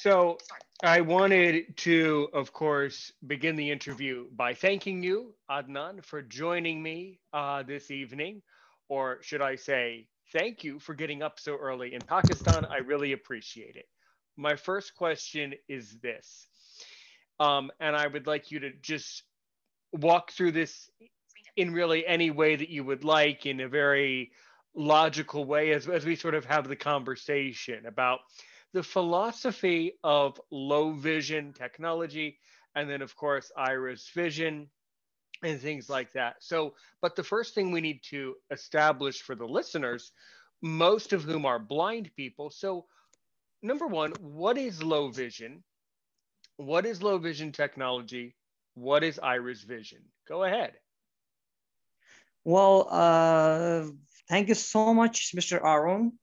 So I wanted to, of course, begin the interview by thanking you, Adnan, for joining me this evening. Or should I say, thank you for getting up so early in Pakistan. I really appreciate it. My first question is this, and I would like you to just walk through this in really any way that you would like, in a very logical way, as we sort of have the conversation about the philosophy of low vision technology, and then, of course, iris vision and things like that. So, but the first thing we need to establish for the listeners, most of whom are blind people. So, number one, what is low vision? What is low vision technology? What is iris vision? Go ahead. Well, thank you so much, Mr. Aaron,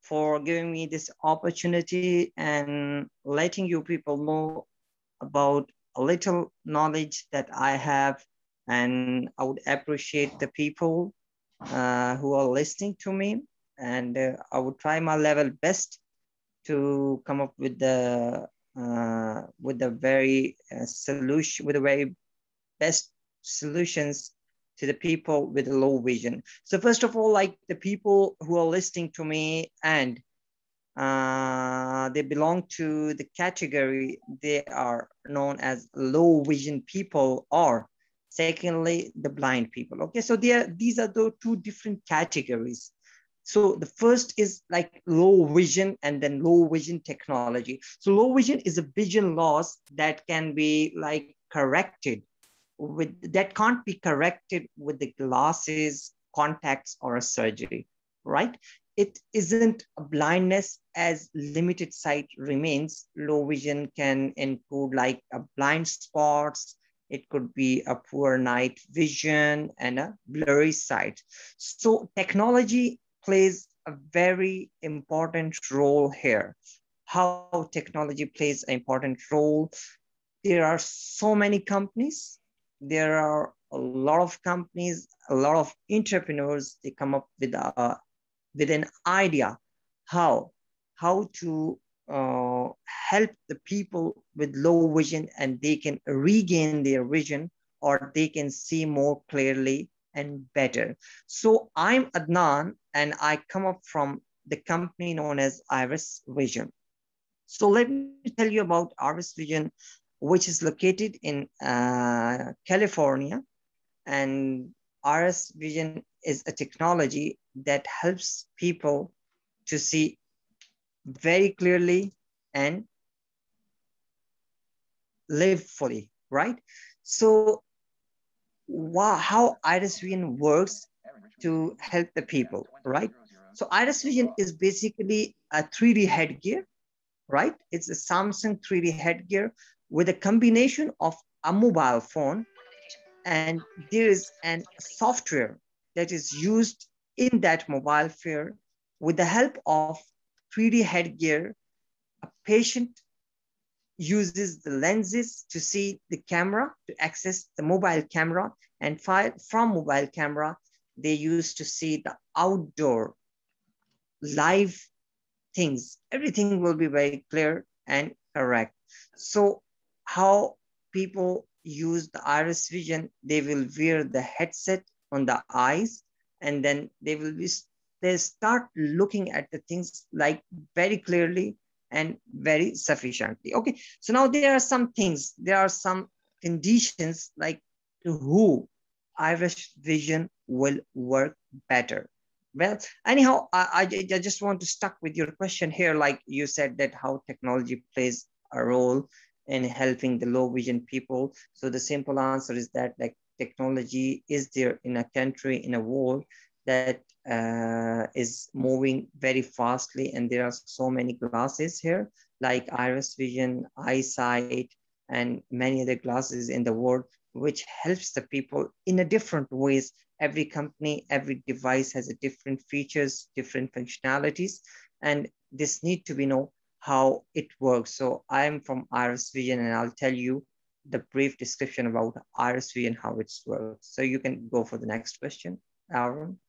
for giving me this opportunity and letting you people know about a little knowledge that I have. And I would appreciate the people who are listening to me. And I would try my level best to come up with the very solution, with the very best solutions to the people with low vision. So first of all, like the people who are listening to me and they belong to the category, they are known as low vision people, or secondly, the blind people. Okay, so these are the two different categories. So the first is like low vision and then low vision technology. So low vision is a vision loss that can be like corrected with, that can't be corrected with the glasses, contacts, or a surgery, right? It isn't a blindness, as limited sight remains. Low vision can include like a blind spots, it could be a poor night vision and a blurry sight. So technology plays a very important role here. How technology plays an important role. There are so many companies, there are a lot of companies, a lot of entrepreneurs, they come up with an idea how how to help the people with low vision, and they can regain their vision, or they can see more clearly and better. So I'm Adnan, and I come up from the company known as Iris Vision. So let me tell you about Iris Vision, which is located in California. And Iris Vision is a technology that helps people to see very clearly and live fully, right? So how Iris Vision works to help the people, right? So Iris Vision is basically a 3D headgear, right? It's a Samsung 3D headgear with a combination of a mobile phone, and there is an software that is used in that mobile phone. With the help of 3D headgear, a patient uses the lenses to see the camera, to access the mobile camera, and from mobile camera, they use to see the outdoor live things. Everything will be very clear and correct. So how people use the iris vision, they will wear the headset on the eyes, and then they start looking at the things like very clearly and very sufficiently. Okay, so now there are some things, there are some conditions like to who iris vision will work better. Well, anyhow, I just want to stuck with your question here. Like you said that how technology plays a role in helping the low vision people. So the simple answer is that like technology is there in a country, in a world that is moving very fastly, and there are so many glasses here like iris vision, eyesight, and many other glasses in the world, which helps the people in a different ways. Every company, every device has a different features, different functionalities, and this need to be know how it works. So I'm from iris vision, and I'll tell you the brief description about iris vision, how it works. So you can go for the next question, Aaron.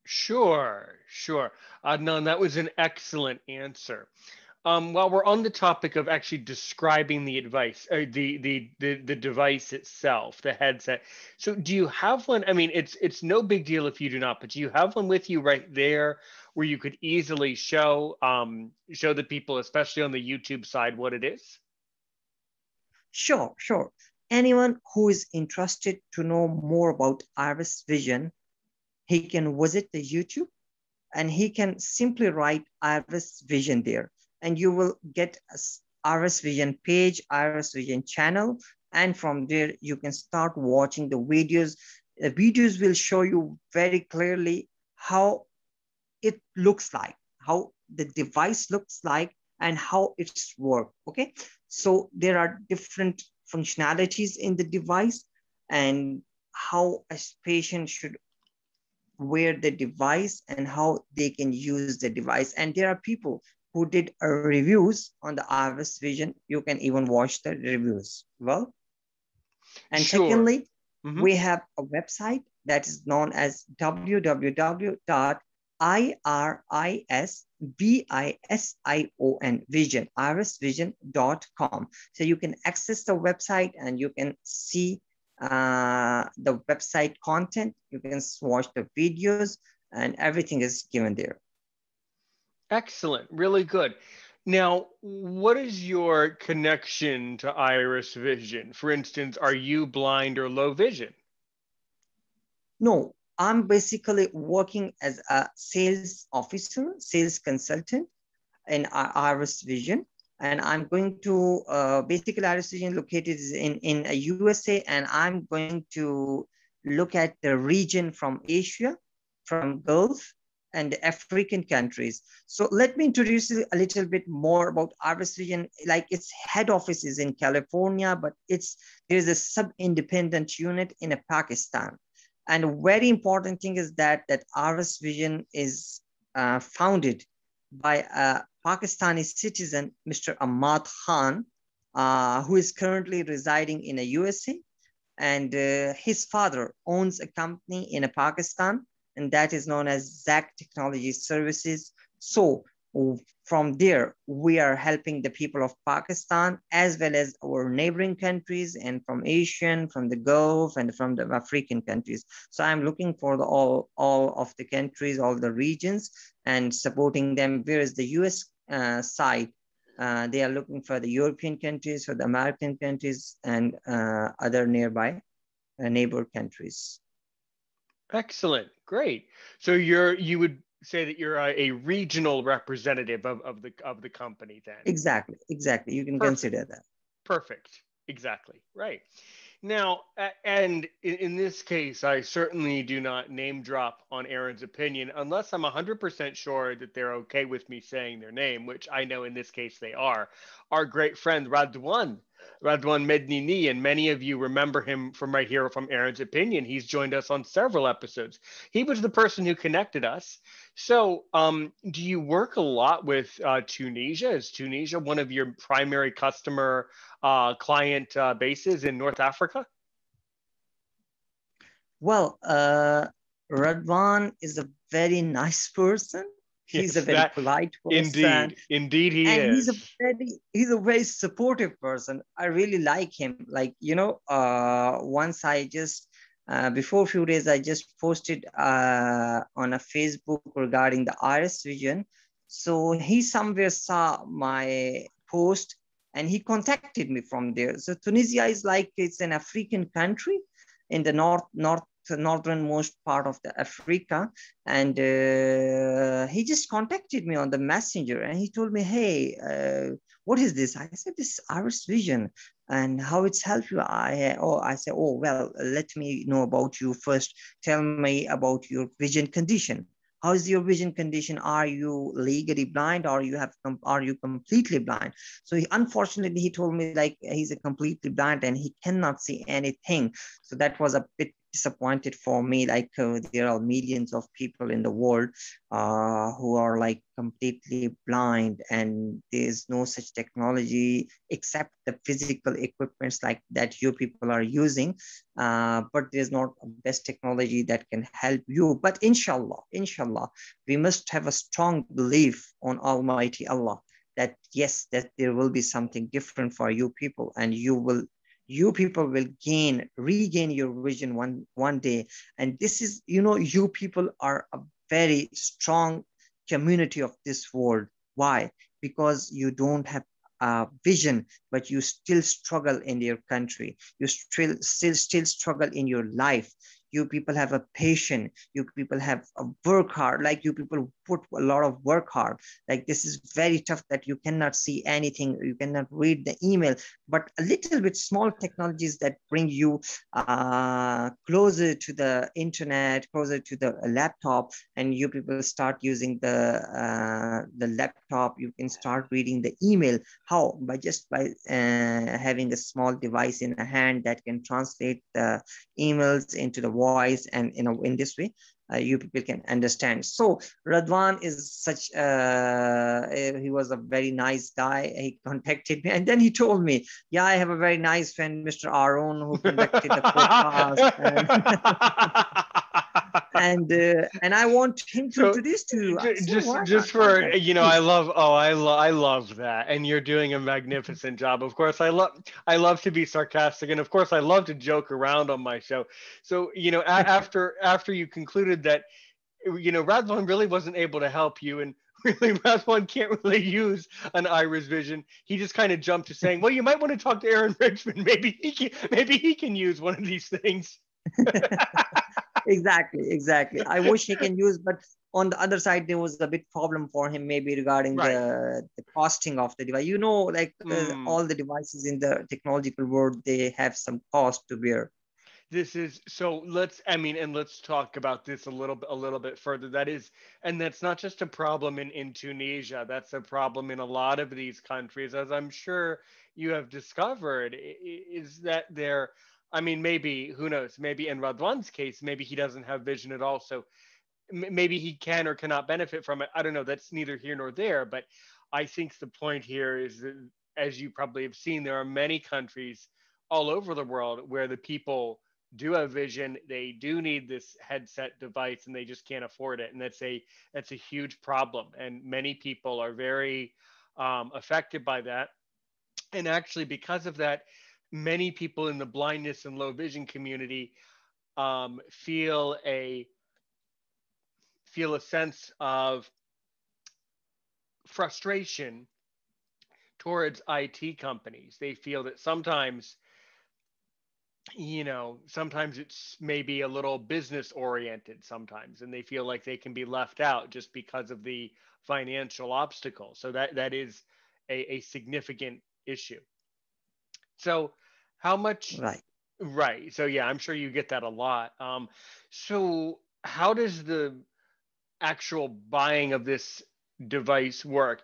Sure, sure. Adnan, that was an excellent answer. While we're on the topic of actually describing the advice, the device itself, the headset. So, do you have one? I mean, it's no big deal if you do not, but do you have one with you right there where you could easily show the people, especially on the YouTube side, what it is? Sure, sure. Anyone who is interested to know more about Iris Vision, he can visit the YouTube and he can simply write Iris Vision there. And you will get a Iris Vision page, Iris Vision channel. And from there, you can start watching the videos. The videos will show you very clearly how it looks like, how the device looks like, and how it's work. Okay, so there are different functionalities in the device and how a patient should wear the device and how they can use the device. And there are people who did reviews on the Iris Vision. You can even watch the reviews. Well, and Sure. secondly, Hmm. we have a website that is known as www.irisvision irisvision.com. So you can access the website and you can see the website content. You can watch the videos and everything is given there. Excellent. Really good. Now, what is your connection to iris vision? For instance, are you blind or low vision? No, I'm basically working as a sales officer, sales consultant in Iris Vision. And I'm going to basically Iris Vision located in USA, and I'm going to look at the region from Asia, from Gulf, and the African countries. So let me introduce you a little bit more about Iris Vision. Like its head office is in California, but there's a sub-independent unit in Pakistan. And a very important thing is that Iris Vision is founded by a Pakistani citizen, Mr. Ahmad Khan, who is currently residing in the USA. And his father owns a company in Pakistan, and that is known as ZAC Technology Services. So from there, we are helping the people of Pakistan as well as our neighboring countries and from Asian, from the Gulf, and from the African countries. So I'm looking for all of the countries, all the regions, and supporting them. Whereas the US side, they are looking for the European countries, for the American countries, and other nearby neighbor countries. Excellent. Great. So you would say that you're a regional representative of the company then. Exactly, exactly. You can Perfect. consider that. Perfect. Exactly. Right. Now, and in this case, I certainly do not name drop on Aaron's opinion unless I'm 100% sure that they're okay with me saying their name, which I know in this case they are. Our great friend Radwan Mednini, and many of you remember him from right here from Aaron's opinion. He's joined us on several episodes. He was the person who connected us. So, do you work a lot with Tunisia? Is Tunisia one of your primary client bases in North Africa? Well, Radwan is a very nice person. He's a Yes, very that polite person, indeed he and is. he's a very supportive person. I really like him. Like once I just before a few days I just posted on a Facebook regarding the Iris Vision. So he somewhere saw my post and he contacted me from there. So Tunisia is like it's an African country in the northernmost part of the Africa, and he just contacted me on the messenger, and he told me, "Hey, what is this?" I said, "This is Iris Vision, and how it's helped you." I said, "Oh well, let me know about you first. Tell me about your vision condition. How is your vision condition? Are you legally blind, or are you completely blind?" So unfortunately, he told me like he's a completely blind and he cannot see anything. So that was a bit disappointed for me. Like there are millions of people in the world who are like completely blind, and there's no such technology except the physical equipments like that you people are using. But there's not a best technology that can help you. But inshallah, we must have a strong belief on Almighty Allah. that yes, that there will be something different for you people, and you people will regain your vision one day. And this is, you people are a very strong community of this world. Why? Because you don't have a vision, but you still struggle in your country. You still struggle in your life. You people have a passion. You people have a work hard. Like, you people put a lot of work hard. Like, this is very tough that you cannot see anything. You cannot read the email, but a little bit small technologies that bring you closer to the internet, closer to the laptop, and you people start using the laptop. You can start reading the email. How? By just by having a small device in a hand that can translate the emails into the voice, and in this way you people can understand. So Radwan is he was a very nice guy. He contacted me, and then he told me, yeah, I have a very nice friend, Mr. Aaron, who conducted the podcast, and and I want him to So introduce to you. I said, just why for not? I Please. love, I love that, and you're doing a magnificent job. Of course, I love to be sarcastic, and of course I love to joke around on my show. So after you concluded that, Radwan really wasn't able to help you, and really Radwan can't really use an Iris Vision. He just kind of jumped to saying, well, you might want to talk to Aaron Richmond. Maybe he can use one of these things. Exactly. I wish he can use, but on the other side, there was a big problem for him, maybe regarding Right. the costing of the device. Like Mm. all the devices in the technological world, they have some cost to bear. This is so and let's talk about this a little bit further. And that's not just a problem in Tunisia. That's a problem in a lot of these countries, as I'm sure you have discovered. Is that there? I mean, maybe, who knows? Maybe in Radwan's case, maybe he doesn't have vision at all. So maybe he can or cannot benefit from it. I don't know. That's neither here nor there. But I think the point here is that, as you probably have seen, there are many countries all over the world where the people do have vision. They do need this headset device, and they just can't afford it. And that's a huge problem. And many people are very affected by that. And actually, because of that, many people in the blindness and low vision community um, feel a feel a sense of frustration towards IT companies. They feel that sometimes it's maybe a little business oriented sometimes, and they feel like they can be left out just because of the financial obstacle. So that is a significant issue. So how much, Right. right. So yeah, I'm sure you get that a lot. So how does the actual buying of this device work?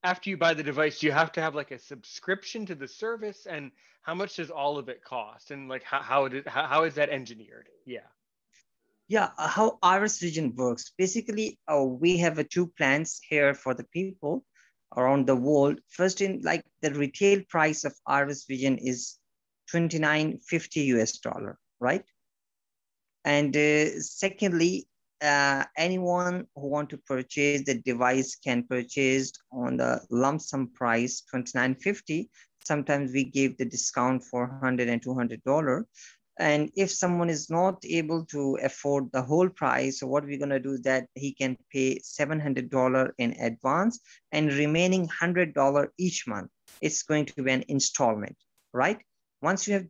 After you buy the device, do you have to have like a subscription to the service? And how much does all of it cost? And like how is that engineered? Yeah. Yeah, how Iris Vision works. Basically, we have two plans here for the people around the world. First, in like the retail price of Iris Vision is 29.50 US dollar, right? And secondly, anyone who want to purchase the device can purchase on the lump sum price 29.50. Sometimes we give the discount for 100 and $200. And if someone is not able to afford the whole price, so what we're going to do is that he can pay $700 in advance, and remaining $100 each month, it's going to be an installment, right? Once you have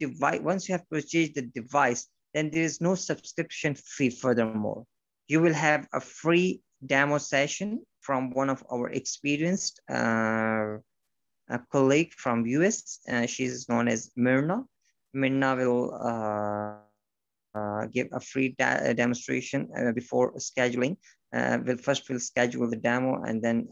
purchased the device, then there is no subscription fee. Furthermore, you will have a free demo session from one of our experienced a colleague from US. She's known as Myrna. Myrna will give a free demonstration before scheduling. We'll schedule the demo, and then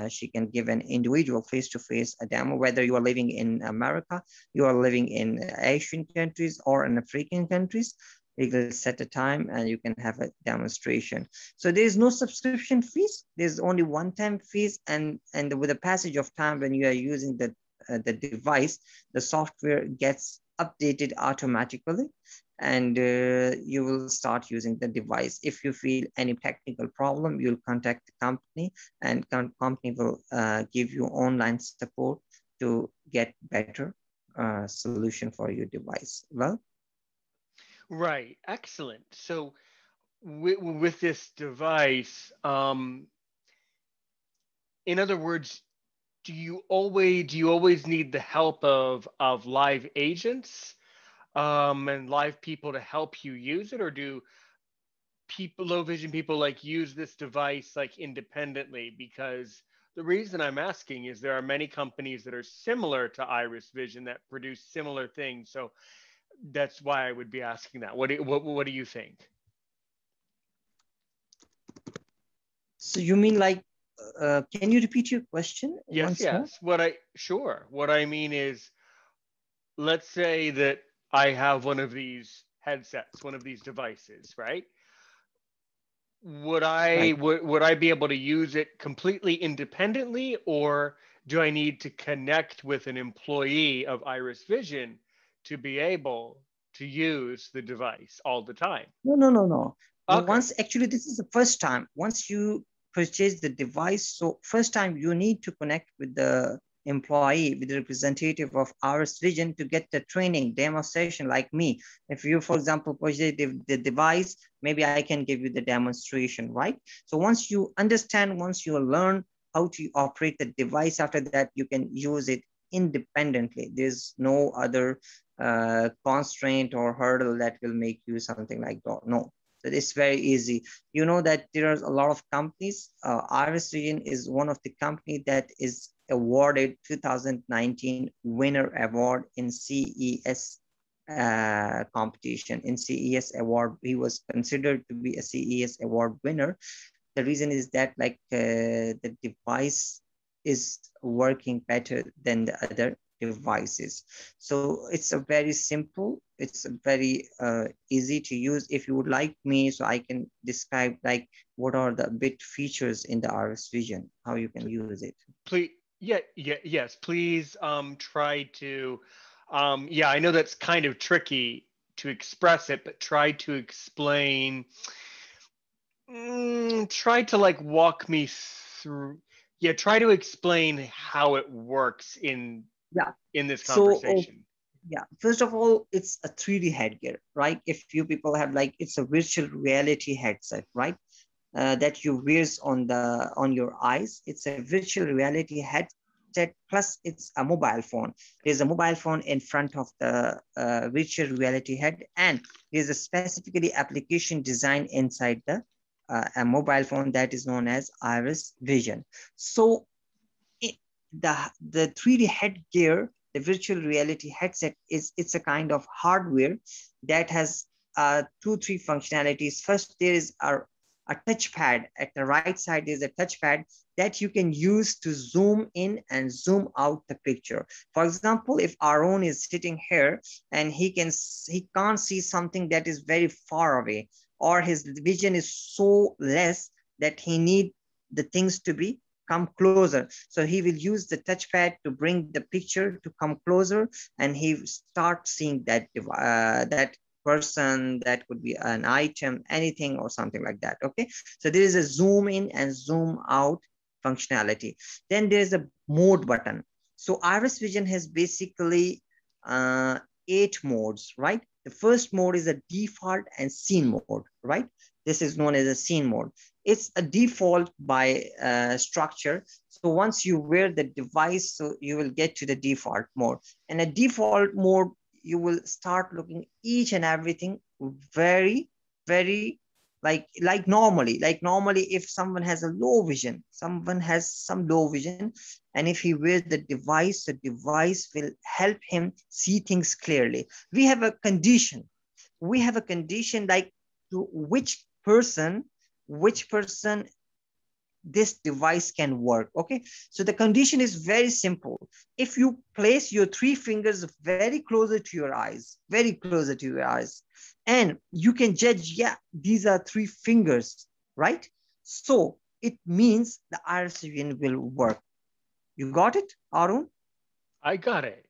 she can give an individual face-to-face a demo, whether you are living in America, you are living in Asian countries or in African countries. We will set a time and you can have a demonstration. So there is no subscription fees. There's only one-time fees, and with the passage of time, when you are using the device, the software gets updated automatically, and you will start using the device. If you feel any technical problem, you'll contact the company, and company will give you online support to get better solution for your device. Well, Right. Excellent. So with this device, in other words, do you always need the help of live agents and live people to help you use it, or do people low vision people like use this device like independently? Because the reason I'm asking is there are many companies that are similar to Iris Vision that produce similar things. So that's why I would be asking that. What do you think? so you mean like, can you repeat your question Yes, once more? yes. What I mean is, let's say that I have one of these headsets, one of these devices, right? Would I Right. would, would I be able to use it completely independently, or do I need to connect with an employee of Iris Vision to be able to use the device all the time? No, no, no, no. Once, Okay. actually, this is the first time. Once you purchase the device, so first time you need to connect with the employee, with the representative of Iris Vision to get the training demonstration like me. If you, for example, purchase the device, maybe I can give you the demonstration, right? So once you understand, once you learn how to operate the device, after that, you can use it independently. There's no other constraint or hurdle that will make you something like that. No, so it's very easy. You know that there are a lot of companies. Iris Region is one of the company that is awarded 2019 winner award in CES competition. In CES award, he was considered to be a CES award winner. The reason is that like the device is working better than the other devices. So it's a very simple, it's a very easy to use. If you would like me, so I can describe like what are the bit features in the RS Vision, how you can use it. Please, yeah, yeah, yes, please try to yeah, I know that's kind of tricky to express it, but try to explain try to like walk me through, yeah, try to explain how it works Yeah. in this So conversation. yeah, first of all, it's a 3D headgear, right? If you people have like, it's a virtual reality headset, right? That you wears on your eyes. It's a virtual reality headset plus it's a mobile phone. There's a mobile phone in front of the virtual reality head, and there's a specifically application design inside the a mobile phone that is known as Iris Vision. So it, the 3D headgear, the virtual reality headset, is it's a kind of hardware that has two, three functionalities. First, there is a touchpad. At the right side, there's a touchpad that you can use to zoom in and zoom out the picture. For example, if Aaron is sitting here and he can't see something that is very far away, or his vision is so less that he need the things to be come closer. So he will use the touchpad to bring the picture to come closer, and he start seeing that person, that could be an item, anything or something like that. Okay, so there is a zoom in and zoom out functionality. Then there's a mode button. So Iris Vision has basically uh, 8 modes, right? The first mode is a default and scene mode, right? This is known as a scene mode. It's a default by structure. So once you wear the device, so you will get to the default mode. And a default mode, you will start looking each and everything very, very like normally if someone has a low vision, someone has some low vision, and if he wears the device will help him see things clearly. We have a condition like to which person this device can work. Okay, so the condition is very simple. If you place your 3 fingers very closer to your eyes, very closer to your eyes, and you can judge, yeah, these are 3 fingers, right? So it means the iris vision will work. You got it, Arun? I got it.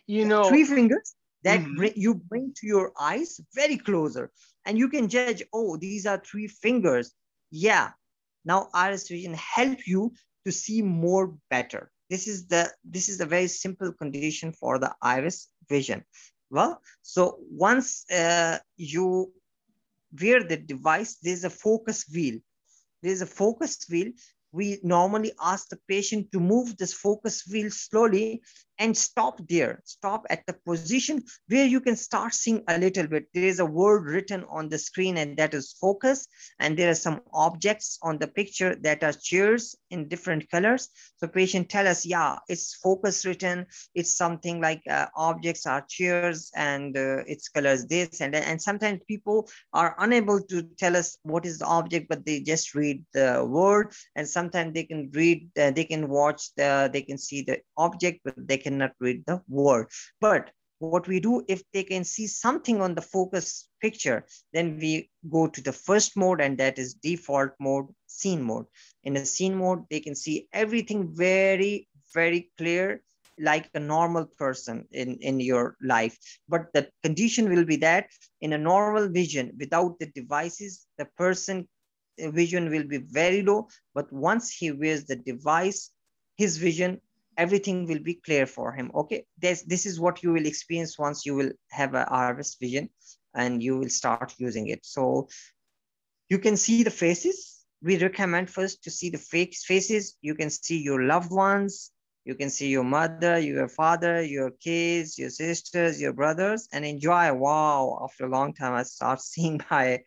You Yeah, know, 3 fingers, that Hmm. you bring to your eyes very closer, and you can judge, oh, these are three fingers. Yeah, now iris vision help you to see more better. This is a very simple condition for the iris vision. Well, so once you wear the device, there's a focus wheel. There's a focus wheel. We normally ask the patient to move this focus wheel slowly and stop there. Stop at the position where you can start seeing a little bit. There is a word written on the screen, and that is focus. And there are some objects on the picture that are chairs in different colors. So patient tell us, yeah, it's focus written. It's something like objects are chairs, and its colors this and that. And sometimes people are unable to tell us what is the object, but they just read the word. And sometimes they can read, they can watch they can see the object, but they cannot read the word. But what we do, if they can see something on the focus picture, then we go to the first mode, and that is default mode, scene mode. In a scene mode, they can see everything very, very clear, like a normal person in your life. But the condition will be that in a normal vision without the devices, the person vision will be very low. But once he wears the device, his vision, everything will be clear for him. Okay, this is what you will experience once you will have a RS vision and you will start using it. So you can see the faces. We recommend first to see the faces. You can see your loved ones. You can see your mother, your father, your kids, your sisters, your brothers, and enjoy. Wow, after a long time, I start seeing my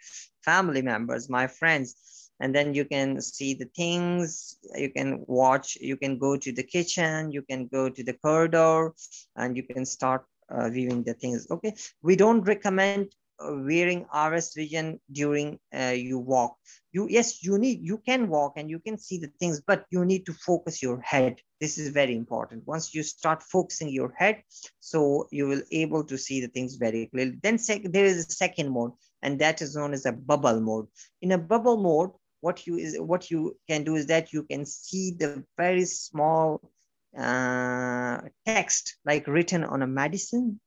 family members, my friends. And then you can see the things, you can watch, you can go to the kitchen, you can go to the corridor, and you can start viewing the things. Okay, we don't recommend wearing RS vision during you walk. Yes, you can walk and you can see the things, but you need to focus your head. This is very important. Once you start focusing your head, so you will able to see the things very clearly. Then there is a second mode, and that is known as a bubble mode. In a bubble mode, what you can do is that you can see the very small text like written on a medicine,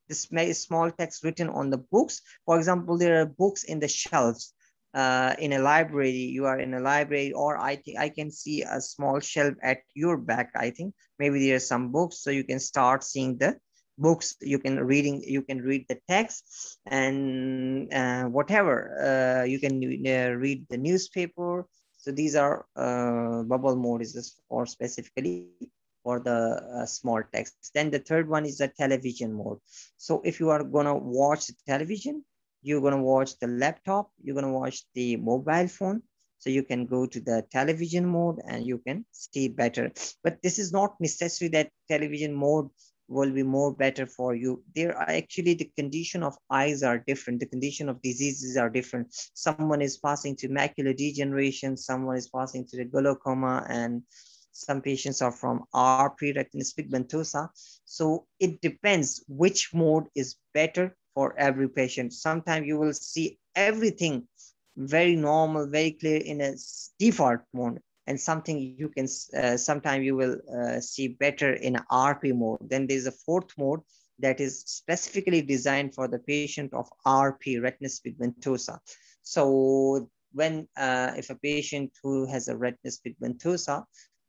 this small text written on the books. For example, there are books in the shelves. In a library, you are in a library, or I think I can see a small shelf at your back. I think maybe there are some books, so you can start seeing the books. You can read the text, and whatever you can read the newspaper. So these are bubble mode is just for specifically for the small text. Then the third one is the television mode. So if you are gonna watch the television, you're gonna watch the laptop, you're gonna watch the mobile phone. So you can go to the television mode and you can see better. But this is not necessary that television mode will be more better for you. There are actually the condition of eyes are different. The condition of diseases are different. Someone is passing to macular degeneration, someone is passing to the glaucoma, and some patients are from RP, retinitis pigmentosa. So it depends which mode is better for every patient. Sometimes you will see everything very normal, very clear in a default mode, and something you can sometimes you will see better in a RP mode. Then there's a fourth mode that is specifically designed for the patient of RP, retinitis pigmentosa. So when if a patient who has a retinitis pigmentosa,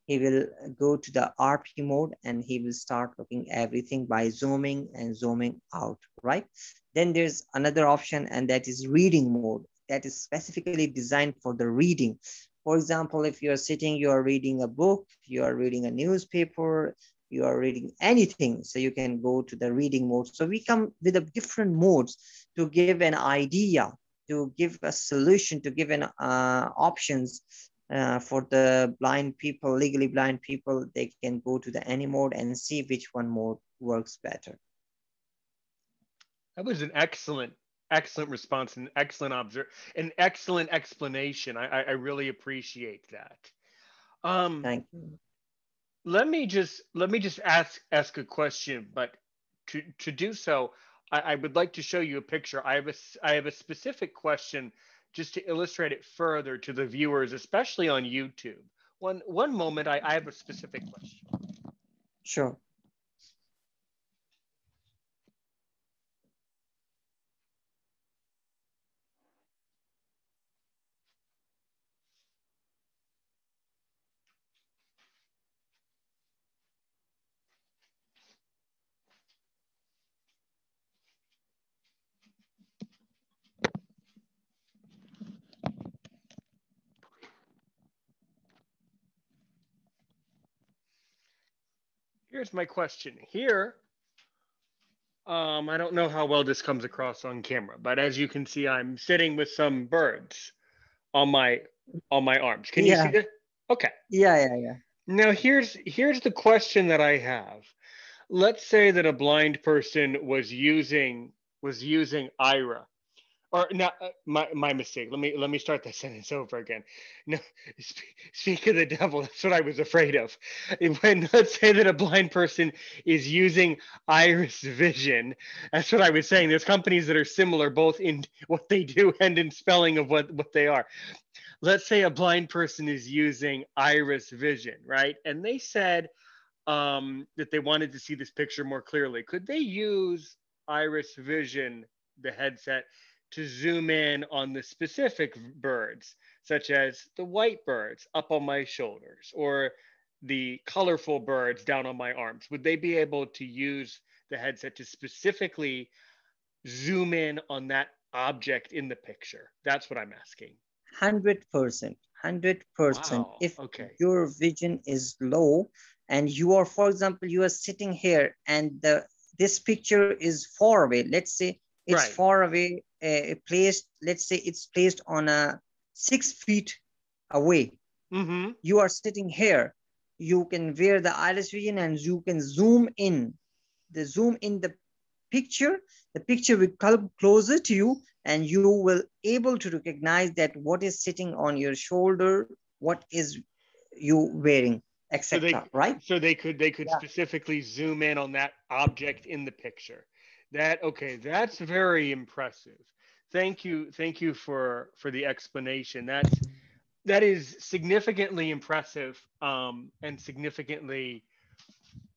he will go to the RP mode and he will start looking everything by zooming and zooming out, right? Then there's another option, and that is reading mode. That is specifically designed for the reading. For example, if you're sitting, you are reading a book, you are reading a newspaper, you are reading anything, so you can go to the reading mode. So we come with a different modes to give an idea, to give a solution, to give an options for the blind people, legally blind people. They can go to the any mode and see which one mode works better. That was an excellent response, an excellent explanation. I really appreciate that. Um, Thank you. let me just ask a question, but to do so, I would like to show you a picture. I have a specific question just to illustrate it further to the viewers, especially on YouTube. One moment, I have a specific question. Sure. here's my question. Here, I don't know how well this comes across on camera, but as you can see, I'm sitting with some birds on my arms. Can you see Yeah, that? Okay. yeah. Now here's the question that I have. Let's say that a blind person was using Ira, or not, my mistake. Let me start that sentence over again. No, speak of the devil. That's what I was afraid of. When, let's say that a blind person is using iris vision, that's what I was saying. There's companies that are similar both in what they do and in spelling of what they are. Let's say a blind person is using iris vision, right? And they said that they wanted to see this picture more clearly. Could they use iris vision, the headset, to zoom in on the specific birds, such as the white birds up on my shoulders or the colorful birds down on my arms? Would they be able to use the headset to specifically zoom in on that object in the picture? That's what I'm asking. 100%, 100%. Wow. If Okay. your vision is low and you are, for example, you are sitting here and this picture is far away. Let's say it's Right. far away, placed, let's say it's placed on a 6 feet away. Mm-hmm. You are sitting here. You can wear the iris vision and you can zoom in. The zoom in the picture will come closer to you and you will able to recognize that what is sitting on your shoulder, what is you wearing, So they etc. Right? so they could Yeah. specifically zoom in on that object in the picture. That okay, that's very impressive. Thank you for the explanation. That is significantly impressive, and significantly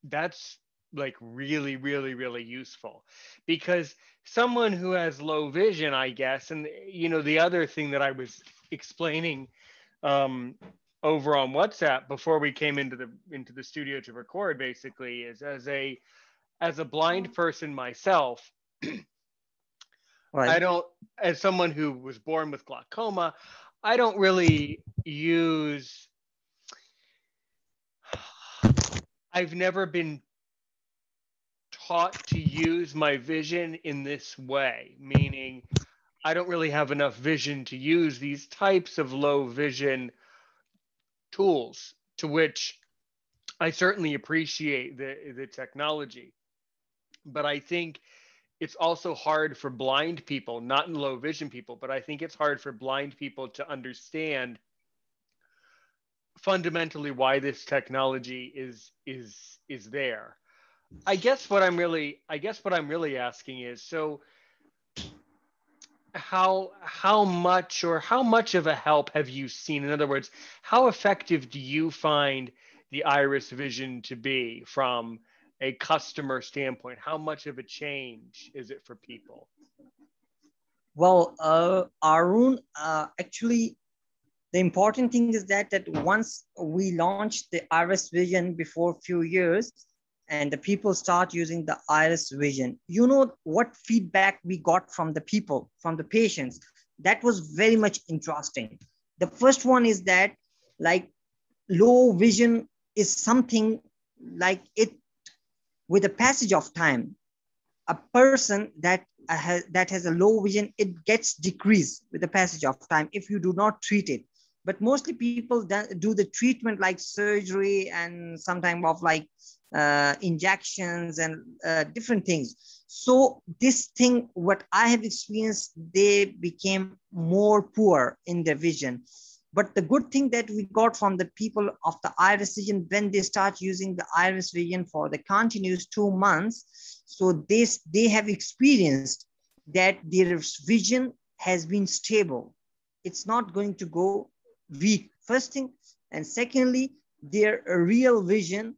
that's like really useful because someone who has low vision, I guess, and the other thing that I was explaining um, over on WhatsApp before we came into the studio to record basically is as a blind person myself, I Right. don't as someone who was born with glaucoma, I don't really use I've never been taught to use my vision in this way, meaning I don't really have enough vision to use these types of low vision tools, to which I certainly appreciate the technology. But I think it's also hard for blind people, not in low vision people, but I think it's hard for blind people to understand fundamentally why this technology is there. I guess what I'm really asking is, so how much of a help have you seen? In other words, how effective do you find the iris vision to be from a customer standpoint? How much of a change is it for people? Well, Arun, actually, the important thing is that once we launched the iris vision before a few years and the people start using the iris vision, you know what feedback we got from the people, from the patients, that was very much interesting. The first one is that, like, low vision is something, like, it, with the passage of time, a person that has a low vision, it gets decreased with the passage of time if you do not treat it. But mostly people do the treatment like surgery and some type of like injections and different things. So this thing, what I have experienced, they became more poor in their vision. But the good thing that we got from the people of the iris vision, when they start using the iris vision for the continuous 2 months, so they have experienced that their vision has been stable. It's not going to go weak, first thing. And secondly, their real vision,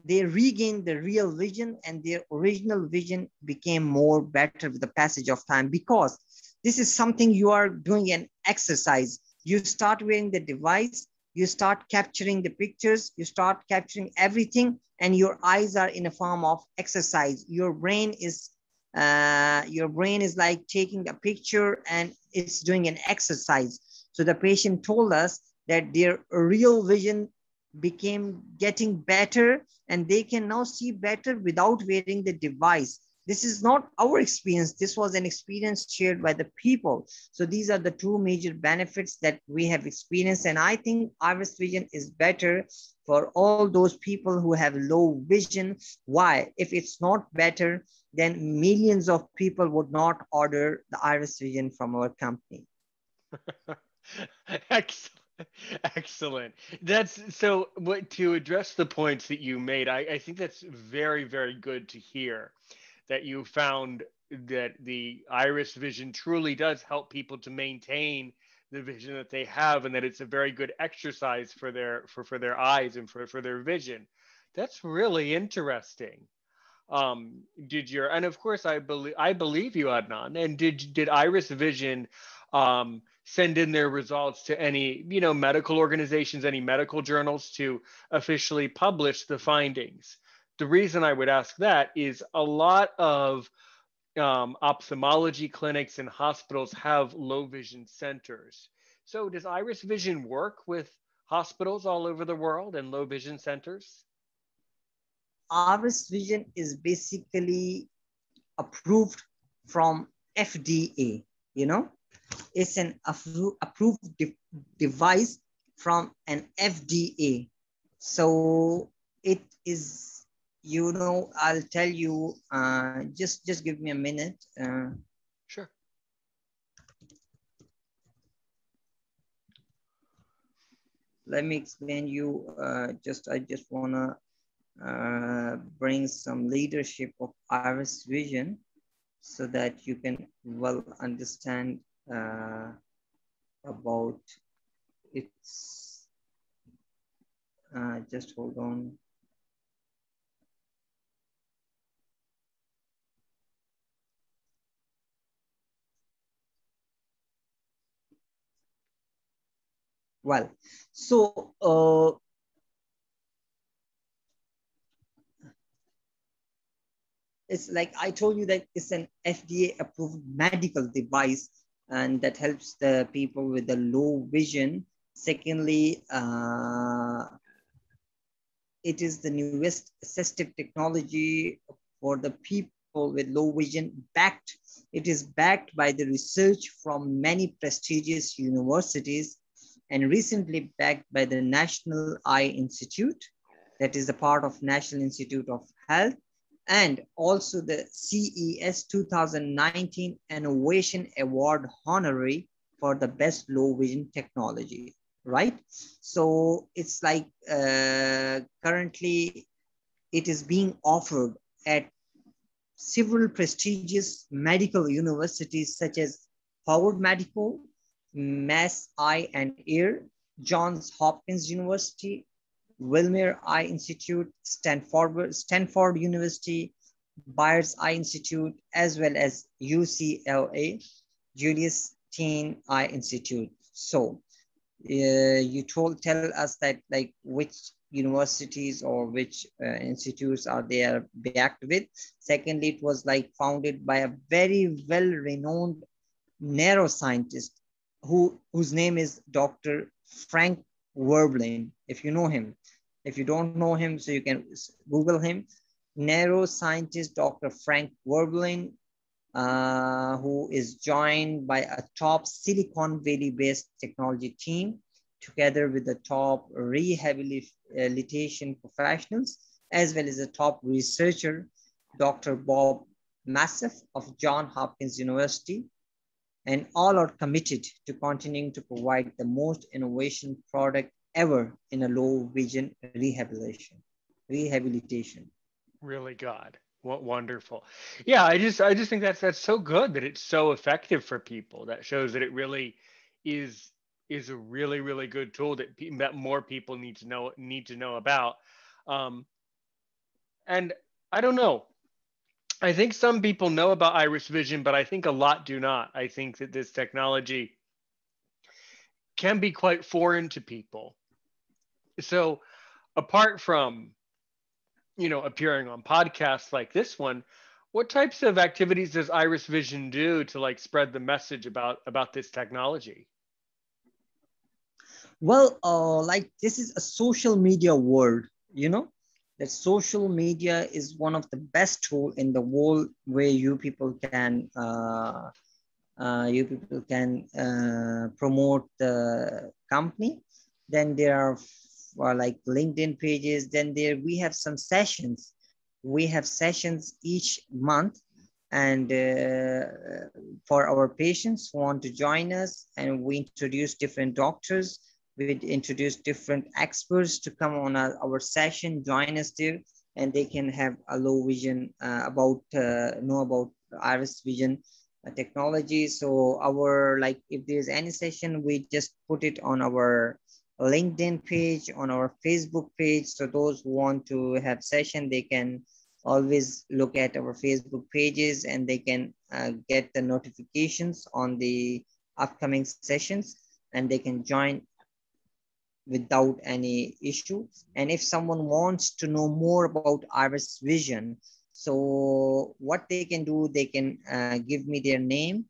they regained the real vision and their original vision became more better with the passage of time, because this is something you are doing an exercise. You start wearing the device, you start capturing the pictures, you start capturing everything, and your eyes are in a form of exercise. Your brain is like taking a picture and it's doing an exercise. So the patient told us that their real vision became getting better, and they can now see better without wearing the device. This is not our experience, this was an experience shared by the people. So these are the two major benefits that we have experienced, and I think iris vision is better for all those people who have low vision. Why? If it's not better, then millions of people would not order the iris vision from our company. Excellent. Excellent. That's so what to address the points that you made. I think that's very, very good to hear that you found that the iris vision truly does help people to maintain the vision that they have, and that it's a very good exercise for their eyes and for their vision. That's really interesting. Did your and of course I believe you, Adnan. And did Iris Vision send in their results to any medical organizations, any medical journals to officially publish the findings? The reason I would ask that is a lot of ophthalmology clinics and hospitals have low vision centers. So does Iris Vision work with hospitals all over the world and low vision centers? Iris vision is basically approved from FDA, you know, it's an approved device from an FDA. So it is, I'll tell you, just give me a minute. Sure. Let me explain you, I just wanna bring some leadership of Iris Vision so that you can well understand about its, just hold on. Well, so it's like I told you that it's an FDA approved medical device, and that helps the people with the low vision. Secondly, it is the newest assistive technology for the people with low vision. It is backed by the research from many prestigious universities, and recently backed by the National Eye Institute, that is a part of National Institute of Health, and also the CES 2019 Innovation Award honorary for the best low vision technology, right? So it's like currently it is being offered at several prestigious medical universities such as Howard Medical, Mass Eye and Ear, Johns Hopkins University, Wilmer Eye Institute, Stanford University, Byers Eye Institute, as well as UCLA, Julius Teen Eye Institute. So you tell us that like which universities or which institutes are they are backed with. Secondly, it was like founded by a very well-renowned neuroscientist whose name is Dr. Frank Werblin, if you know him. If you don't know him, so you can Google him. Neuroscientist Dr. Frank Werblin, who is joined by a top Silicon Valley-based technology team, together with the top rehabilitation professionals, as well as a top researcher, Dr. Bob Massif of Johns Hopkins University, and all are committed to continuing to provide the most innovation product ever in a low vision rehabilitation. Really God. What wonderful. Yeah, I just think that's so good that it's so effective for people. That shows that it really is is a really really good tool that that more people need to know about. Um and I don't know. I think some people know about iris vision, but I think a lot do not. I think that this technology can be quite foreign to people. So, apart from appearing on podcasts like this one, what types of activities does Iris Vision do to like spread the message about this technology? Well, like this is a social media world, you know, that social media is one of the best tool in the world where you people can promote the company. Then there are like LinkedIn pages. Then there we have some sessions. We have sessions each month, and for our patients who want to join us, and we introduce different doctors. We introduce different experts to come on our session, join us there, and they can have a low vision about know about iris vision technology. So our like if there's any session, we just put it on our LinkedIn page, on our Facebook page. So those who want to have session, they can always look at our Facebook pages, and they can get the notifications on the upcoming sessions, and they can join without any issue. And if someone wants to know more about iris vision, so what they can do, they can give me their name,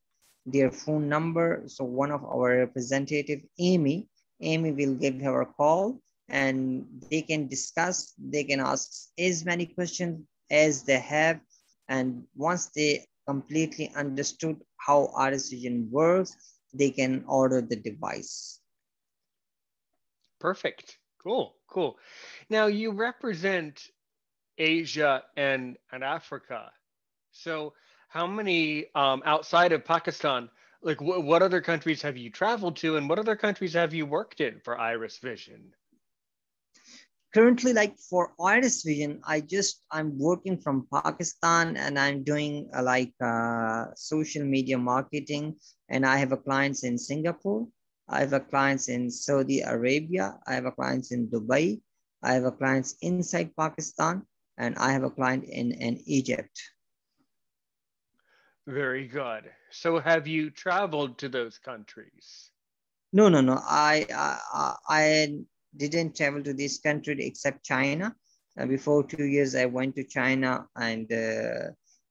their phone number. So one of our representative, Amy will give her a call, and they can discuss, they can ask as many questions as they have. And once they completely understood how iris vision works, they can order the device. Perfect. Cool. Cool. Now you represent Asia and Africa. So how many outside of Pakistan? Like what other countries have you traveled to, and what other countries have you worked in for Iris Vision? Currently, like for iris vision, I'm working from Pakistan, and I'm doing social media marketing. And I have a clients in Singapore, I have a clients in Saudi Arabia, I have a clients in Dubai, I have a clients inside Pakistan, and I have a client in Egypt. Very good. So have you traveled to those countries? No. I didn't travel to this country except China. Before 2 years, I went to China, and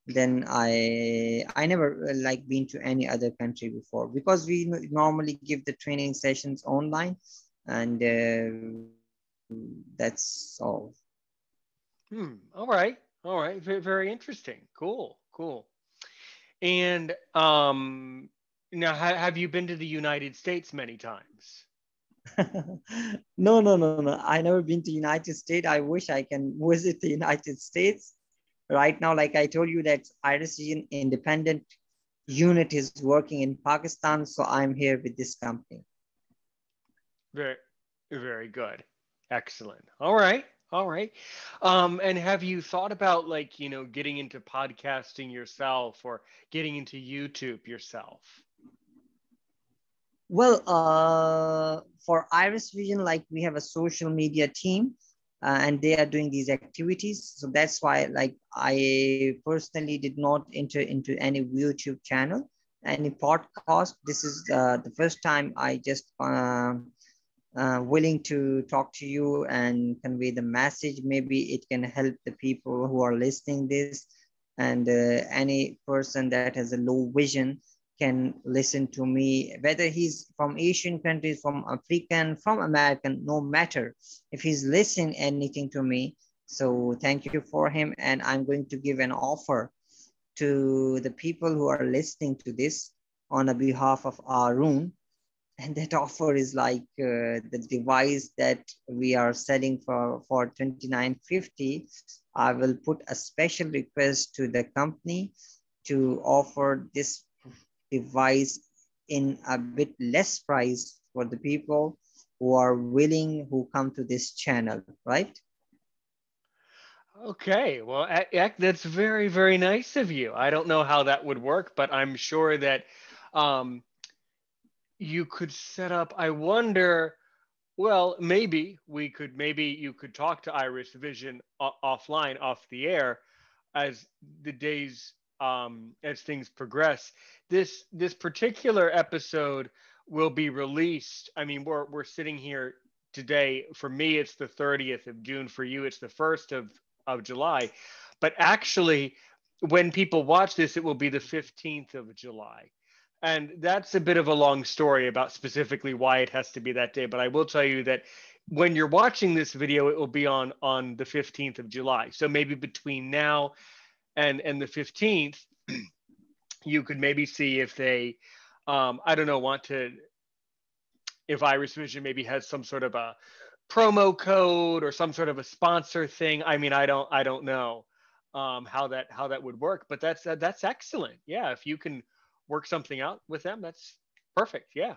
then I never like been to any other country before, because we normally give the training sessions online, and that's all. All right. All right. Very, very interesting. Cool. Cool. And now have you been to the United States many times? No. I never been to United States. I wish I can visit the United States right now. Like I told you, that Iris Independent unit is working in Pakistan, so I'm here with this company. Very, very good. Excellent. All right. All right. And have you thought about like, getting into podcasting yourself or getting into YouTube yourself? Well, for Iris Vision, like we have a social media team, and they are doing these activities. So that's why, like, I personally did not enter into any YouTube channel, any podcast. This is the first time I just willing to talk to you and convey the message. Maybe it can help the people who are listening this, and any person that has a low vision can listen to me, whether he's from Asian countries, from African, from American, no matter. If he's listening anything to me, so thank you for him. And I'm going to give an offer to the people who are listening to this on a behalf of Arun. And that offer is like the device that we are selling for 2950. I will put a special request to the company to offer this device in a bit less price for the people who are willing, who come to this channel, right? Okay, well, that's very, very nice of you. I don't know how that would work, but I'm sure that um, you could set up. I wonder. Well, maybe you could talk to Iris Vision offline, off the air, as the days as things progress. This particular episode will be released. I mean, we're sitting here today. For me, it's the 30th of June. For you, it's the 1st of July. But actually, when people watch this, it will be the 15th of July. And that's a bit of a long story about specifically why it has to be that day. But I will tell you that when you're watching this video, it will be on the 15th of July. So maybe between now and the 15th, you could maybe see if they, I don't know, want to, if Iris Vision maybe has some sort of a promo code or some sort of a sponsor thing. I mean, I don't know how that would work, but that's excellent. Yeah, if you can work something out with them, that's perfect. Yeah.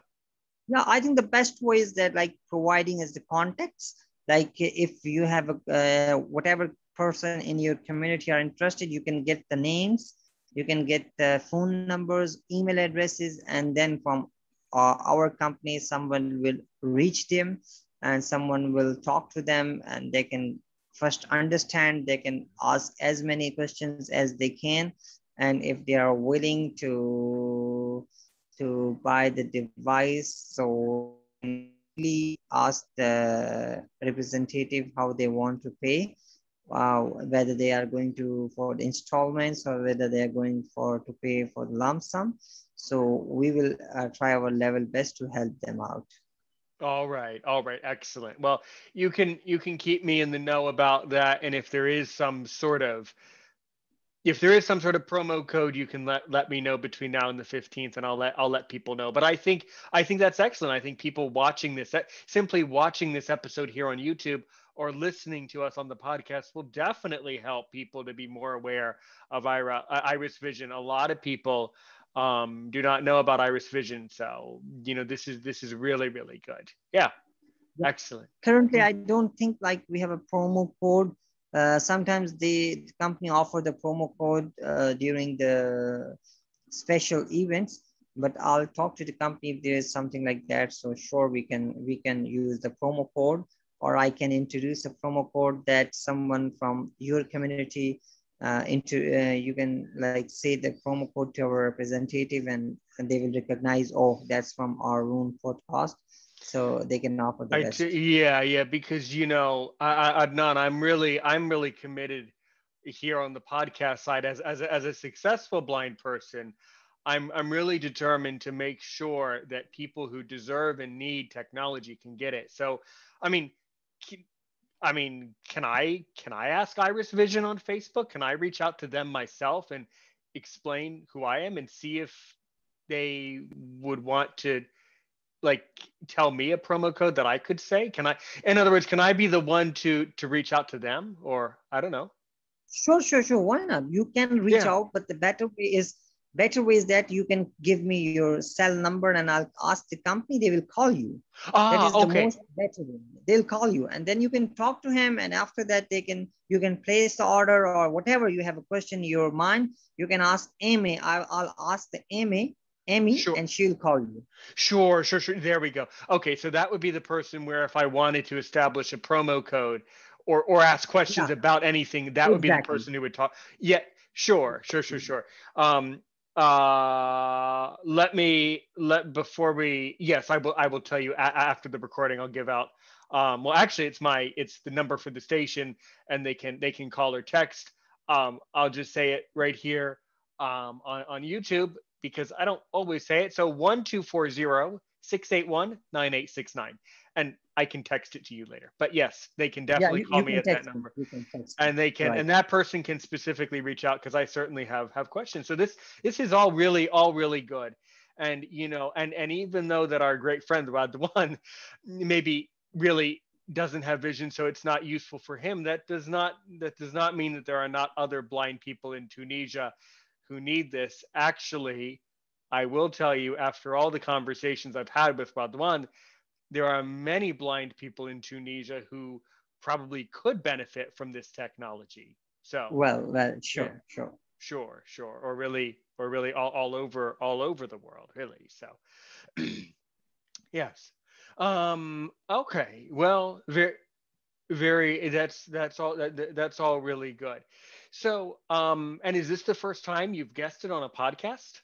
Yeah, I think the best way is that like providing as the context. Like if you have a whatever person in your community are interested, you can get the names, you can get the phone numbers, email addresses, and then from our company, someone will reach them, and someone will talk to them, and they can first understand. They can ask as many questions as they can, and if they are willing to buy the device, so they can freely ask the representative how they want to pay, whether they are going to for the installments or whether they are going for to pay for the lump sum. So we will try our level best to help them out. All right. All right. Excellent. Well, you can keep me in the know about that, and if there is some sort of promo code, you can let me know between now and the 15th, and I'll let people know. But I think that's excellent. I think people watching this, simply watching this episode here on YouTube or listening to us on the podcast, will definitely help people to be more aware of Iris Vision. A lot of people do not know about Iris Vision, so this is really really good. Yeah, excellent. Currently, I don't think like we have a promo code. Sometimes the company offer the promo code during the special events, but I'll talk to the company if there is something like that. So sure, we can use the promo code, or I can introduce a promo code that someone from your community into you can like say the promo code to our representative, and they will recognize, oh, that's from our own podcast, so they can offer the best. Yeah, yeah, because Adnan, I'm really committed here on the podcast side as a successful blind person. I'm really determined to make sure that people who deserve and need technology can get it. So, I mean, c- can I ask Iris Vision on Facebook? Can I reach out to them myself and explain who I am and see if they would want to, like, tell me a promo code that I could say? Can I, in other words, can I be the one to reach out to them, or I don't know? Sure, sure, sure. Why not? You can reach Yeah. out, but the better way is that you can give me your cell number and I'll ask the company. They will call you. That Ah, is the okay. most better way. They'll call you, and then you can talk to him. And after that, you can place the order or whatever you have a question in your mind. You can ask Amy. I'll ask the Amy, Sure. and she'll call you. Sure, sure, sure. There we go. Okay, so that would be the person where if I wanted to establish a promo code or ask questions Yeah, about anything, that would be the exactly. person who would talk. Yeah, sure, sure, sure, sure. Let me let before we yes, I will tell you after the recording. I'll give out. Well, actually, it's the number for the station, and they can call or text. I'll just say it right here on YouTube because I don't always say it. So 1240 681 9869, and I can text it to you later. But yes, they can Yeah, definitely you call me can at that text me. number, You can text me. and they can, Right. and that person can specifically reach out because I certainly have questions. So this is all really good. And and even though that our great friend Rod the one maybe really doesn't have vision, so it's not useful for him, that does not mean that there are not other blind people in Tunisia who need this. Actually, I will tell you, after all the conversations I've had with Radwan, there are many blind people in Tunisia who probably could benefit from this technology. So, Well, yeah, sure, sure. sure, sure, or really all over the world, really. So, yes. Okay. Well, very. That's all really good. So, and is this the first time you've guested on a podcast?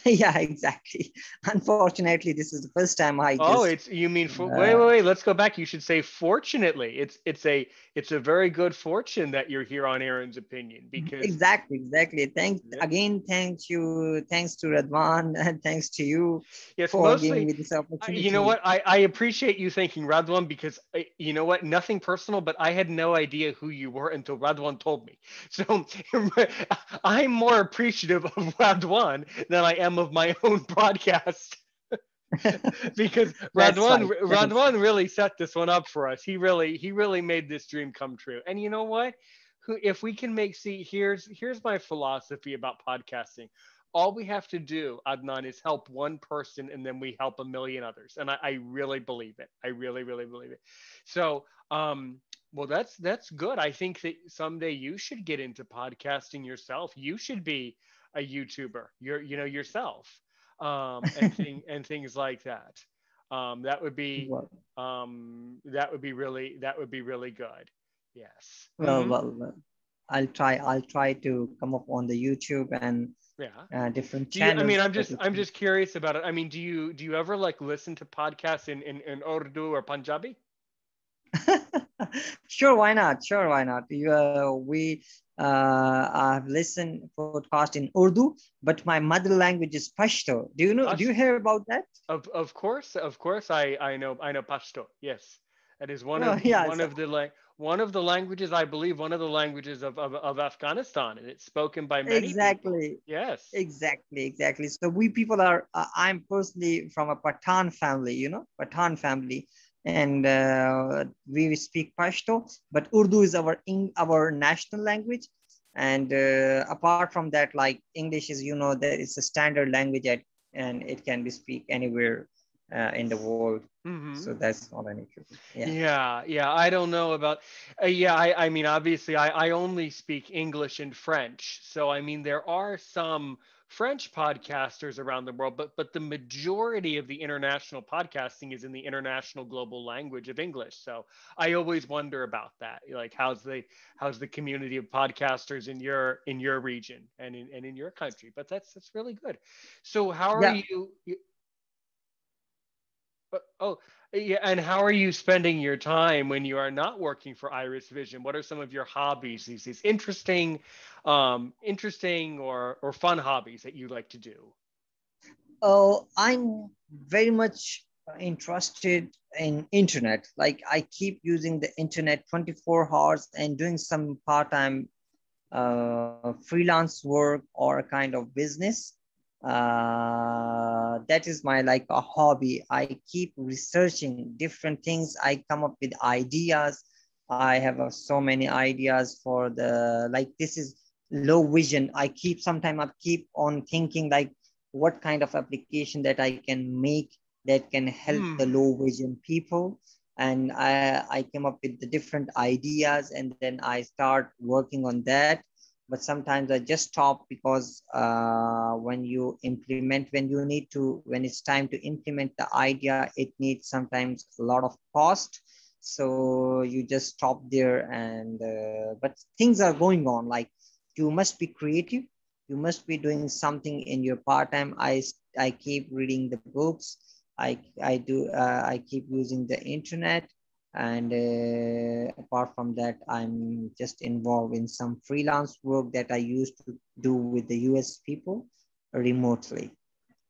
Yeah, exactly. Unfortunately, this is the first time I Oh, just it's you mean for wait, uh, wait, wait. Let's go back. You should say fortunately. It's a very good fortune that you're here on Aaron's opinion because exactly. Thanks yeah. again. Thanks to Radwan, and thanks to you Yes, for giving mostly. me this You know opportunity. what? I appreciate you thanking Radwan because you know what? Nothing personal, but I had no idea who you were until Radwan told me. So I'm more appreciative of Radwan than I am of my own podcast because That's right. Thanks. Radwan really set this one up for us. He really made this dream come true. And you know what? If we can make see here's my philosophy about podcasting. All we have to do, Adnan, is help one person, and then we help a million others. And I really believe it. I really believe it. So, well, that's good. I think that someday you should get into podcasting yourself. You should be a YouTuber. Yourself, and things like that. That would be Well, that would be really good. Yes. well, well, well. I'll try to come up on the YouTube and Yeah. different Do you? I mean, channels that I'm you just curious about it. I mean, do you ever like listen to podcasts in Urdu or Punjabi? can. Sure, why not? Sure, why not? I've listened podcast in Urdu, but my mother language is Pashto. Do you know? Do you Pash, hear about that? of course, I know Pashto. Yes, that is Oh, yeah. one of the languages, I believe, one of the languages of Afghanistan, and it's spoken by many people. Exactly. Yes. Exactly. So we people are. I'm personally from a Pathan family. Pathan family, and we speak Pashto. But Urdu is our national language, and apart from that, like English is, that it's a standard language, and it can be speak anywhere in the world. So Hmm. that's not an issue. Yeah. Yeah. I don't know about. Yeah, I mean, obviously, I only speak English and French, so I mean, there are some French podcasters around the world, but the majority of the international podcasting is in the international global language of English. So I always wonder about that. Like, how's the community of podcasters in your region and in your country? But that's really good. So how are Yeah. you? Oh, yeah. And how are you spending your time when you are not working for Iris Vision? What are some of your hobbies? These interesting or fun hobbies that you like to do? Oh, I'm very much interested in internet. Like I keep using the internet 24 hours and doing some part-time freelance work or a kind of business. That is my like a hobby. I keep researching different things. I come up with ideas. I have so many ideas for the like this is low vision. I keep sometime I keep on thinking like what kind of application that I can make that can help the Hmm. low vision people. And I came up with the different ideas and then I start working on that. But sometimes I just stop because when you need to, when it's time to implement the idea, it needs sometimes a lot of cost. So you just stop there, and but things are going on. Like you must be creative. You must be doing something in your part time. I keep reading the books. I keep using the internet, and apart from that I'm just involved in some freelance work that I used to do with the US people remotely.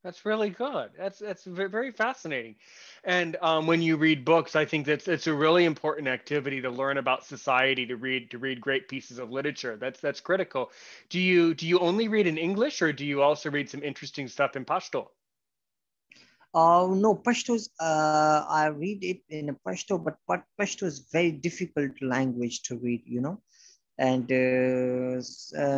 That's really good. That's very fascinating. And when you read books, I think that's it's a really important activity to learn about society, to read great pieces of literature. That's critical. Do you only read in English, or do you also read some interesting stuff in Pashto? No, Pashto I read it in a Pashto, but Pashto is very difficult language to read, and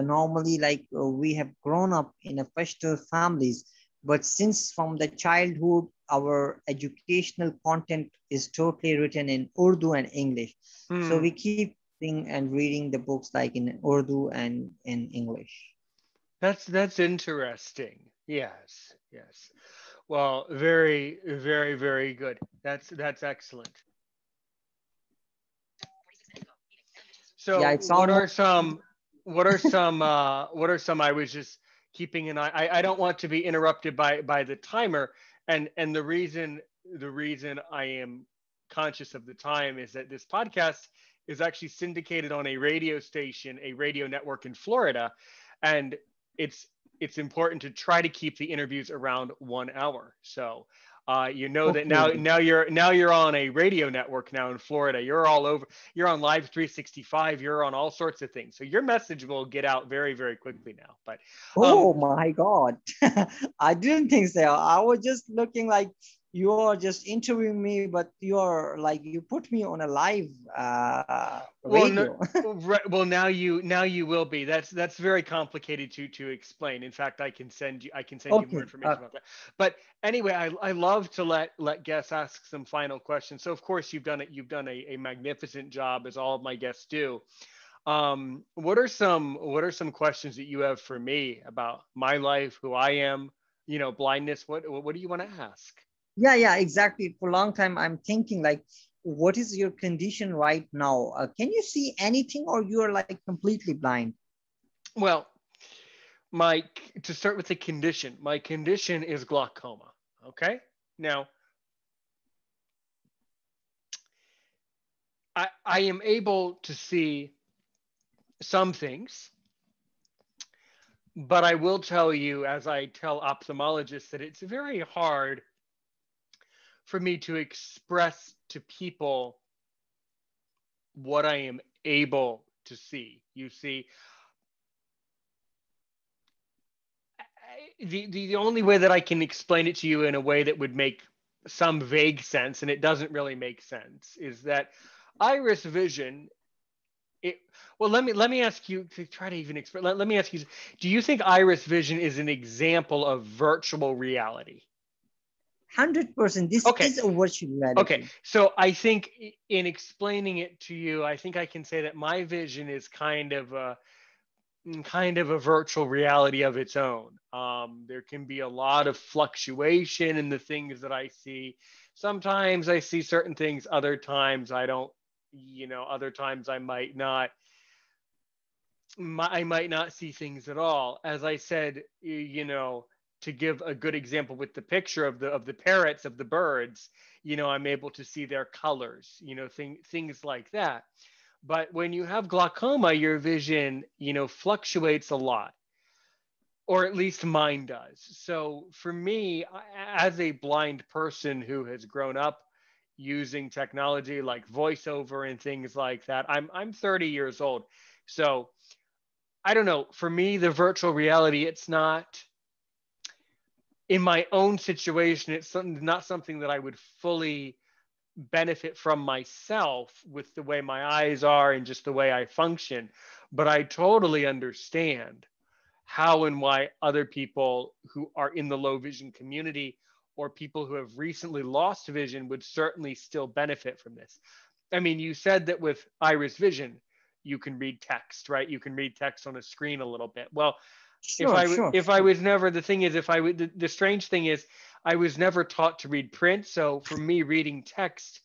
normally like we have grown up in a Pashto families, but since from the childhood our educational content is totally written in Urdu and English, so Hmm. we keep and reading the books like in Urdu and in English. That's interesting. Yes. Well, very good. That's excellent. Yeah, So, it's almost what are some I was just keeping an eye. I don't want to be interrupted by the timer, and the reason I am conscious of the time is that this podcast is actually syndicated on a radio station, a radio network in Florida, and it's it's important to try to keep the interviews around 1 hour. So you know that now Okay. now you're on a radio network now in Florida. You're all over. You're on Live 365. You're on all sorts of things. So your message will get out very very quickly now. But Oh my God. I didn't think so. I was just looking like you are just interviewing me, but you're like, you put me on a live Well, no, radio. right, well now you will be. That's very complicated to explain. In fact, I can send you more Okay. information about that. But anyway, I love to let guests ask some final questions. So of course you've done a magnificent job as all of my guests do. What are some questions that you have for me about my life, who I am, blindness? What do you want to ask? Yeah, yeah, exactly. For a long time, I'm thinking like, what is your condition right now? Can you see anything or you're like completely blind? Well, my to start with the condition. My condition is glaucoma. Okay. Now, I am able to see some things, but I will tell you, as I tell ophthalmologists, that it's very hard for me to express to people what I am able to see. You see, the only way that I can explain it to you in a way that would make some vague sense, and it doesn't really make sense, is that iris vision. It, well, let me ask you to try to even explain. Let me ask you: do you think iris vision is an example of virtual reality? 100%. This Okay, is a virtual okay. reality. So I think in explaining it to you, I think I can say that my vision is kind of a virtual reality of its own. There can be a lot of fluctuation in the things that I see. Sometimes I see certain things, other times I don't. Other times I might not see things at all. As I said, to give a good example with the picture of the parrots, of the birds, I'm able to see their colors, things like that. But when you have glaucoma, your vision, fluctuates a lot, or at least mine does. So for me, as a blind person who has grown up using technology like voiceover and things like that, I'm 30 years old. So I don't know. For me, the virtual reality, it's not in my own situation. It's not something that I would fully benefit from myself with the way my eyes are and just the way I function. But I totally understand how and why other people who are in the low vision community or people who have recently lost vision would certainly still benefit from this. I mean, you said that with iris vision, you can read text, right? You can read text on a screen a little bit. Well, if Sure, I sure, if I sure. was never the thing is if I would the strange thing is I was never taught to read print. So for me, reading text,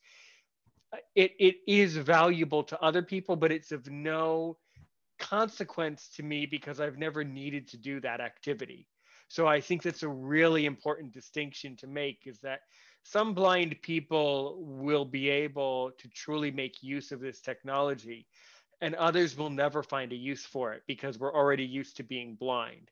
it is valuable to other people, but it's of no consequence to me because I've never needed to do that activity. So I think that's a really important distinction to make, is that some blind people will be able to truly make use of this technology, and others will never find a use for it because we're already used to being blind.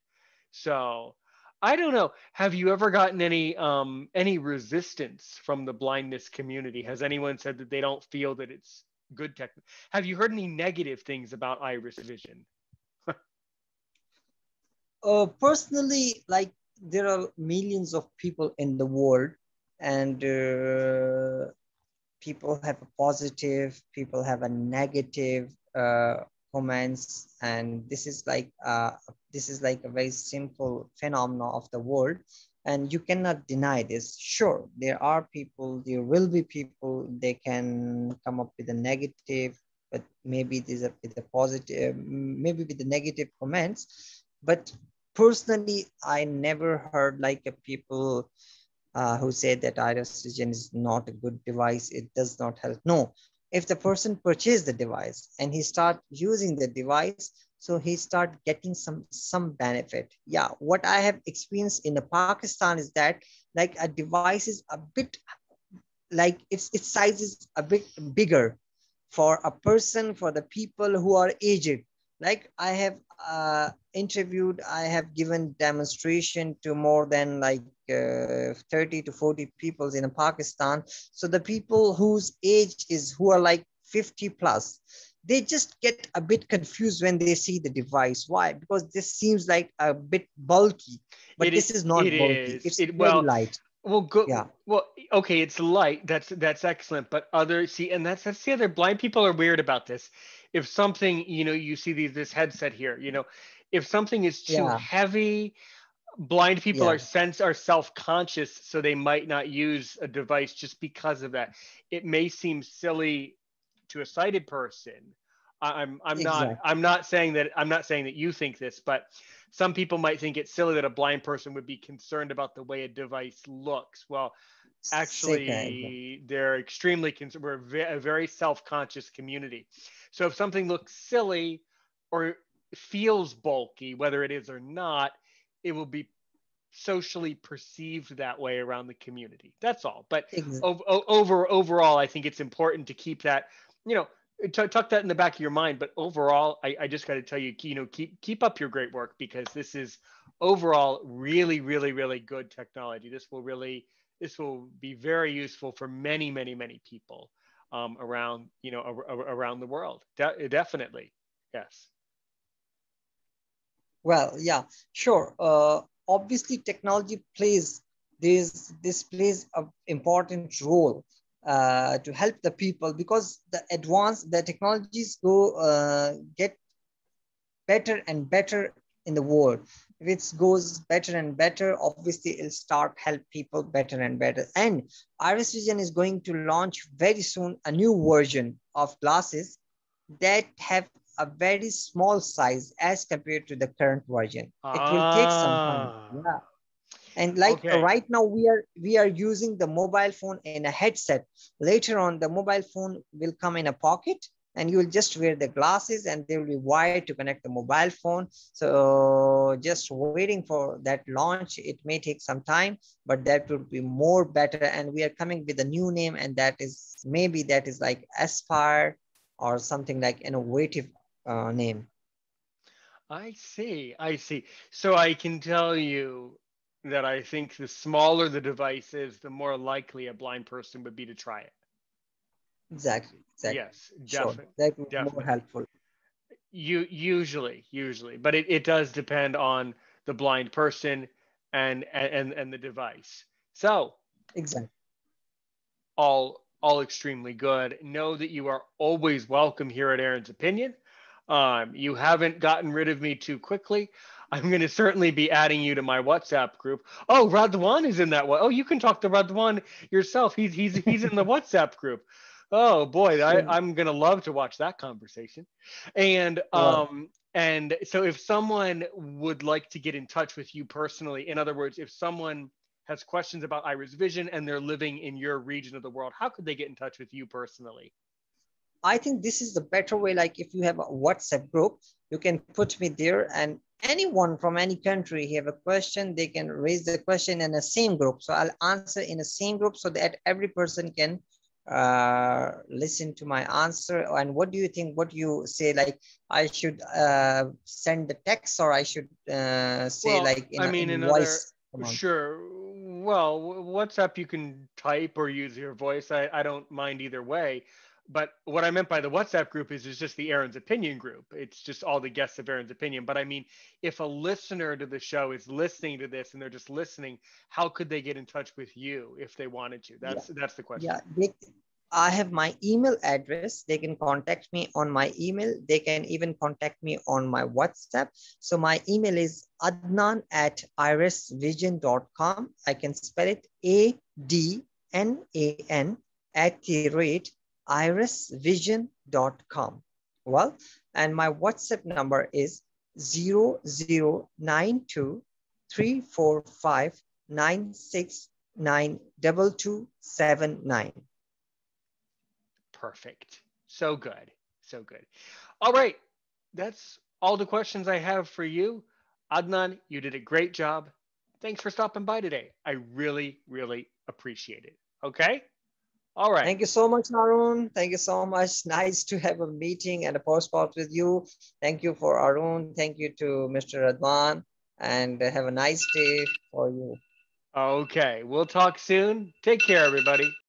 So I don't know. Have you ever gotten any resistance from the blindness community? Has anyone said that they don't feel that it's good tech? Have you heard any negative things about iris vision? Personally, like there are millions of people in the world, and people have a positive, people have a negative comments, and this is like a very simple phenomena of the world, and you cannot deny this. Sure, there are people, there will be people, they can come up with a negative, but maybe it is with a positive, maybe with the negative comments, but personally I never heard like a people who said that iris vision is not a good device, it does not help. No, if the person purchased the device and he start using the device, so he start getting some benefit. Yeah, what I have experienced in the Pakistan is that like a device is a bit like its size is a bit bigger for a person, for the people who are aged. Like I have interviewed, I have given demonstration to more than like 30 to 40 people in Pakistan. So the people whose age is who are like 50 plus, they just get a bit confused when they see the device. Why? Because this seems like a bit bulky, but It this it, is it not bulky. is. It's It very well, light. well, Yeah, good. Well, okay, it's light. That's excellent. But other see, and that's the other. Blind people are weird about this. If something, you see this headset here. If something is too yeah, heavy, blind people yeah, are self-conscious, so they might not use a device just because of that. It may seem silly to a sighted person. exactly. I'm not saying that you think this, but some people might think it's silly that a blind person would be concerned about the way a device looks. Well, Sick. actually, they're extremely concerned. We're a very self-conscious community. So if something looks silly or feels bulky, whether it is or not, it will be socially perceived that way around the community. That's all. But Ex- overall, I think it's important to keep that, you know, tuck that in the back of your mind. But overall, I just got to tell you, keep up your great work, because this is overall really, really, really good technology. This will be very useful for many, many, many people around, around the world. Definitely, yes. Well, yeah, sure. Obviously, technology plays this plays an important role to help the people, because the technologies get better and better in the world. If it goes better and better, obviously it'll start help people better and better. And Iris Vision is going to launch very soon a new version of glasses that have a very small size as compared to the current version. It will take some time. Ah, Yeah. And like okay. right now we are using the mobile phone in a headset. Later on the mobile phone will come in a pocket, and you will just wear the glasses and they will be wired to connect the mobile phone. So just waiting for that launch, it may take some time, but that will be more better. And we are coming with a new name, and that is like Aspire or something like innovative name. I see. I see. So I can tell you that I think the smaller the device is, the more likely a blind person would be to try it. Exactly. Yes, Sure, that would be more definitely. helpful. Usually, but it does depend on the blind person and the device. So Exactly. all extremely good. Know that you are always welcome here at Aaron's Opinion. You haven't gotten rid of me too quickly. I'm going to certainly be adding you to my WhatsApp group. Oh, Radwan is in that one. Oh, you can talk to Radwan yourself. He's in the WhatsApp group. Oh boy, Sure. I'm gonna love to watch that conversation. And Well, so if someone would like to get in touch with you personally, in other words, if someone has questions about Iris Vision and they're living in your region of the world, how could they get in touch with you personally? I think this is the better way. Like if you have a WhatsApp group, you can put me there, and anyone from any country have a question, they can raise the question in the same group. So I'll answer in the same group so that every person can listen to my answer. And what do you think? What do you say? Like I should send the text, or I should say Well, like I in mean, another voice command? sure. Well, WhatsApp you can type or use your voice. I don't mind either way. But what I meant by the WhatsApp group is just the Aaron's Opinion group. It's just all the guests of Aaron's Opinion. But I mean, if a listener to the show is listening to this and they're just listening, how could they get in touch with you if they wanted to? Yeah. That's the question. Yeah, I have my email address. They can contact me on my email. They can even contact me on my WhatsApp. So my email is adnan@irisvision.com. I can spell it ADNAN @irisvision.com. Well, and my WhatsApp number is 0092 345 969 2279. Perfect. So good. So good. All right. That's all the questions I have for you. Adnan, you did a great job. Thanks for stopping by today. I really, really appreciate it. Okay? All right. Thank you so much, Arun. Thank you so much. Nice to have a meeting and a postcard with you. Thank you for Arun. Thank you to Mr. Adnan. And have a nice day for you. Okay. We'll talk soon. Take care, everybody.